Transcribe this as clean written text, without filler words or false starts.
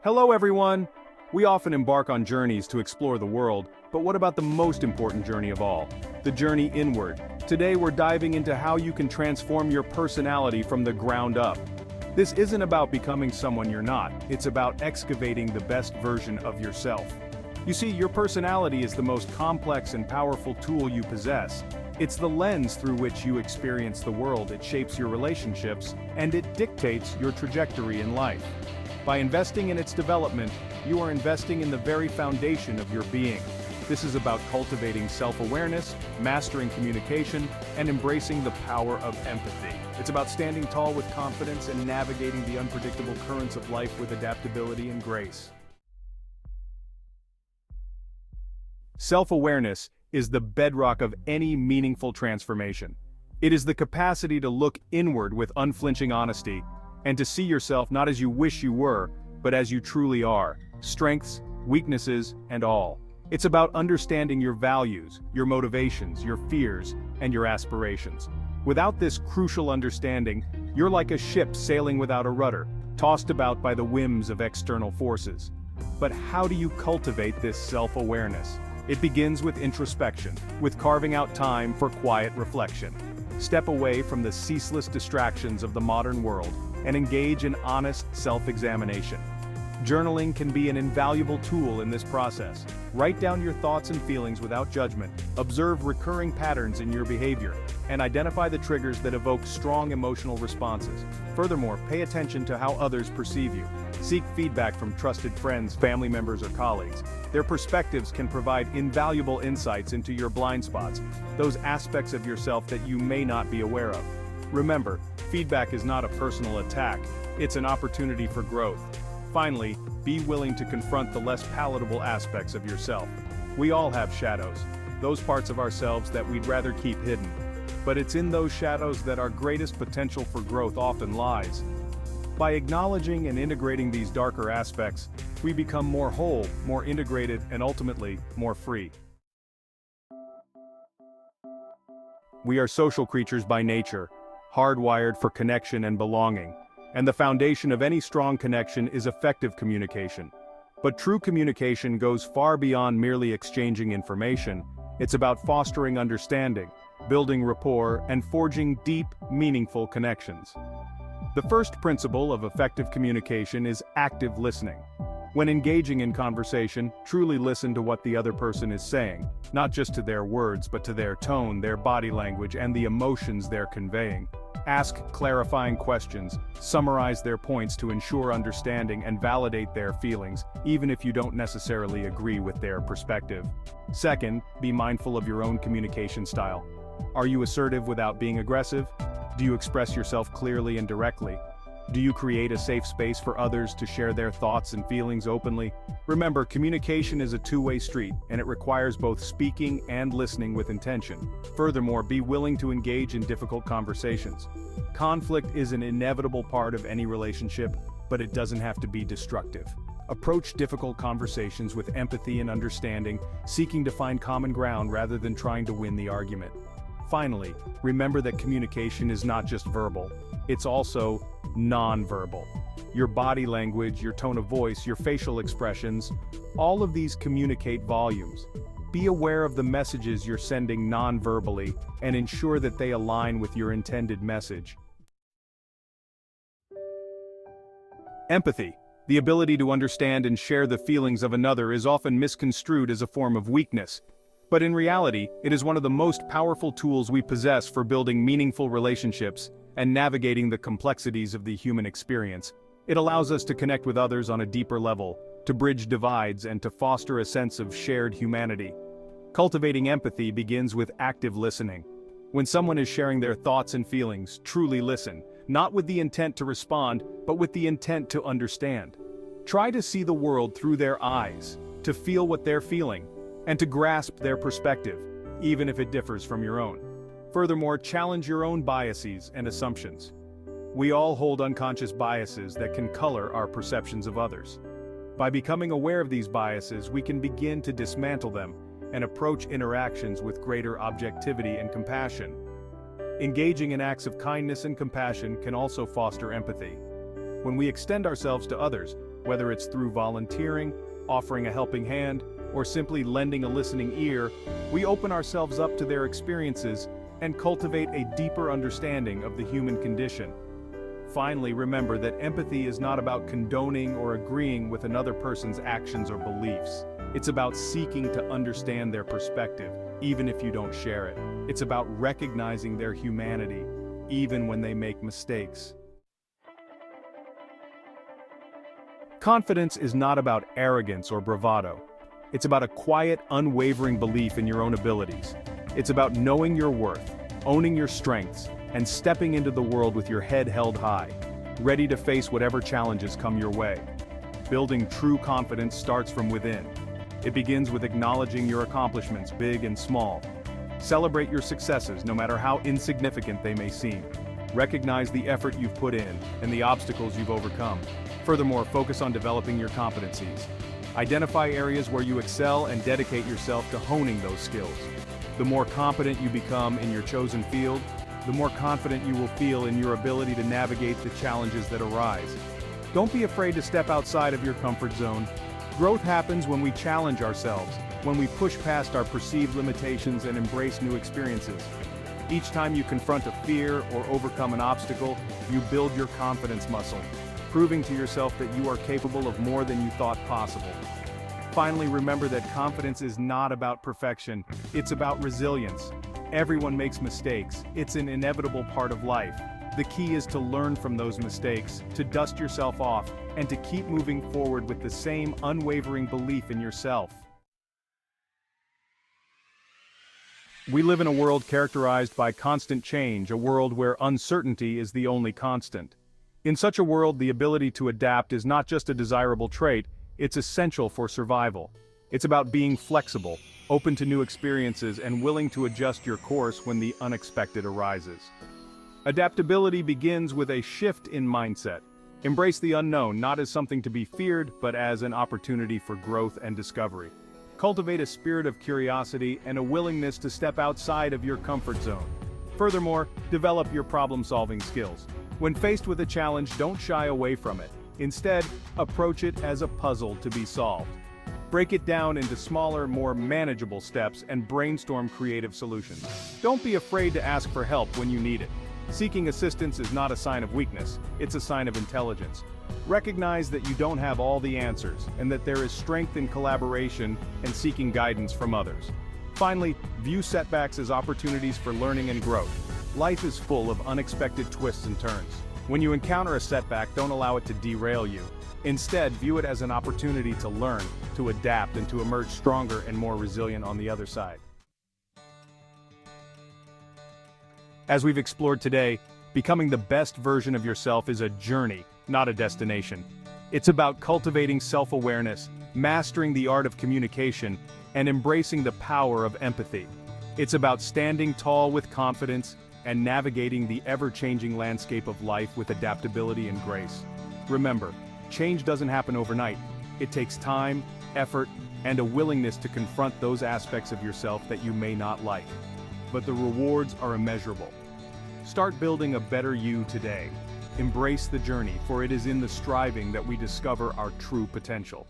Hello everyone! We often embark on journeys to explore the world, but what about the most important journey of all? The journey inward. Today we're diving into how you can transform your personality from the ground up. This isn't about becoming someone you're not, it's about excavating the best version of yourself. You see, your personality is the most complex and powerful tool you possess. It's the lens through which you experience the world, it shapes your relationships, and it dictates your trajectory in life. By investing in its development, you are investing in the very foundation of your being. This is about cultivating self-awareness, mastering communication, and embracing the power of empathy. It's about standing tall with confidence and navigating the unpredictable currents of life with adaptability and grace. Self-awareness is the bedrock of any meaningful transformation. It is the capacity to look inward with unflinching honesty, and to see yourself not as you wish you were, but as you truly are, strengths, weaknesses, and all. It's about understanding your values, your motivations, your fears, and your aspirations. Without this crucial understanding, you're like a ship sailing without a rudder, tossed about by the whims of external forces. But how do you cultivate this self-awareness? It begins with introspection, with carving out time for quiet reflection. Step away from the ceaseless distractions of the modern world and engage in honest self-examination. Journaling can be an invaluable tool in this process. Write down your thoughts and feelings without judgment, observe recurring patterns in your behavior, and identify the triggers that evoke strong emotional responses. Furthermore, pay attention to how others perceive you. Seek feedback from trusted friends, family members, or colleagues. Their perspectives can provide invaluable insights into your blind spots, those aspects of yourself that you may not be aware of. Remember, feedback is not a personal attack, it's an opportunity for growth. Finally, be willing to confront the less palatable aspects of yourself. We all have shadows, those parts of ourselves that we'd rather keep hidden. But it's in those shadows that our greatest potential for growth often lies. By acknowledging and integrating these darker aspects, we become more whole, more integrated, and ultimately, more free. We are social creatures by nature, hardwired for connection and belonging. And the foundation of any strong connection is effective communication. But true communication goes far beyond merely exchanging information. It's about fostering understanding, building rapport, and forging deep, meaningful connections. The first principle of effective communication is active listening. When engaging in conversation, truly listen to what the other person is saying, not just to their words, but to their tone, their body language, and the emotions they're conveying. Ask clarifying questions, summarize their points to ensure understanding and validate their feelings, even if you don't necessarily agree with their perspective. Second, be mindful of your own communication style. Are you assertive without being aggressive? Do you express yourself clearly and directly? Do you create a safe space for others to share their thoughts and feelings openly? Remember, communication is a two-way street, and it requires both speaking and listening with intention. Furthermore, be willing to engage in difficult conversations. Conflict is an inevitable part of any relationship, but it doesn't have to be destructive. Approach difficult conversations with empathy and understanding, seeking to find common ground rather than trying to win the argument. Finally, remember that communication is not just verbal, it's also non-verbal. Your body language, your tone of voice, your facial expressions, all of these communicate volumes. Be aware of the messages you're sending non-verbally and ensure that they align with your intended message. Empathy, the ability to understand and share the feelings of another, is often misconstrued as a form of weakness. But in reality, it is one of the most powerful tools we possess for building meaningful relationships and navigating the complexities of the human experience. It allows us to connect with others on a deeper level, to bridge divides, and to foster a sense of shared humanity. Cultivating empathy begins with active listening. When someone is sharing their thoughts and feelings, truly listen, not with the intent to respond, but with the intent to understand. Try to see the world through their eyes, to feel what they're feeling, and to grasp their perspective, even if it differs from your own. Furthermore, challenge your own biases and assumptions. We all hold unconscious biases that can color our perceptions of others. By becoming aware of these biases, we can begin to dismantle them and approach interactions with greater objectivity and compassion. Engaging in acts of kindness and compassion can also foster empathy. When we extend ourselves to others, Whether it's through volunteering, offering a helping hand, or simply lending a listening ear, we open ourselves up to their experiences and cultivate a deeper understanding of the human condition. Finally, remember that empathy is not about condoning or agreeing with another person's actions or beliefs. It's about seeking to understand their perspective, even if you don't share it. It's about recognizing their humanity, even when they make mistakes. Confidence is not about arrogance or bravado. It's about a quiet, unwavering belief in your own abilities. It's about knowing your worth, owning your strengths, and stepping into the world with your head held high, ready to face whatever challenges come your way. Building true confidence starts from within. It begins with acknowledging your accomplishments, big and small. Celebrate your successes, no matter how insignificant they may seem. Recognize the effort you've put in and the obstacles you've overcome. Furthermore, focus on developing your competencies. Identify areas where you excel and dedicate yourself to honing those skills. The more competent you become in your chosen field, the more confident you will feel in your ability to navigate the challenges that arise. Don't be afraid to step outside of your comfort zone. Growth happens when we challenge ourselves, when we push past our perceived limitations and embrace new experiences. Each time you confront a fear or overcome an obstacle, you build your confidence muscle, proving to yourself that you are capable of more than you thought possible. Finally, remember that confidence is not about perfection, it's about resilience. Everyone makes mistakes, it's an inevitable part of life. The key is to learn from those mistakes, to dust yourself off, and to keep moving forward with the same unwavering belief in yourself. We live in a world characterized by constant change, a world where uncertainty is the only constant. In such a world, the ability to adapt is not just a desirable trait, it's essential for survival. It's about being flexible, open to new experiences, and willing to adjust your course when the unexpected arises. Adaptability begins with a shift in mindset. Embrace the unknown, not as something to be feared, but as an opportunity for growth and discovery. Cultivate a spirit of curiosity and a willingness to step outside of your comfort zone. Furthermore, develop your problem-solving skills. When faced with a challenge, don't shy away from it. Instead, approach it as a puzzle to be solved. Break it down into smaller, more manageable steps and brainstorm creative solutions. Don't be afraid to ask for help when you need it. Seeking assistance is not a sign of weakness, it's a sign of intelligence. Recognize that you don't have all the answers, and that there is strength in collaboration and seeking guidance from others. Finally, view setbacks as opportunities for learning and growth. Life is full of unexpected twists and turns. When you encounter a setback, don't allow it to derail you. Instead, view it as an opportunity to learn, to adapt, and to emerge stronger and more resilient on the other side. As we've explored today, becoming the best version of yourself is a journey, not a destination. It's about cultivating self-awareness, mastering the art of communication, and embracing the power of empathy. It's about standing tall with confidence and navigating the ever-changing landscape of life with adaptability and grace. Remember, change doesn't happen overnight. It takes time, effort, and a willingness to confront those aspects of yourself that you may not like. But the rewards are immeasurable. Start building a better you today. Embrace the journey, for it is in the striving that we discover our true potential.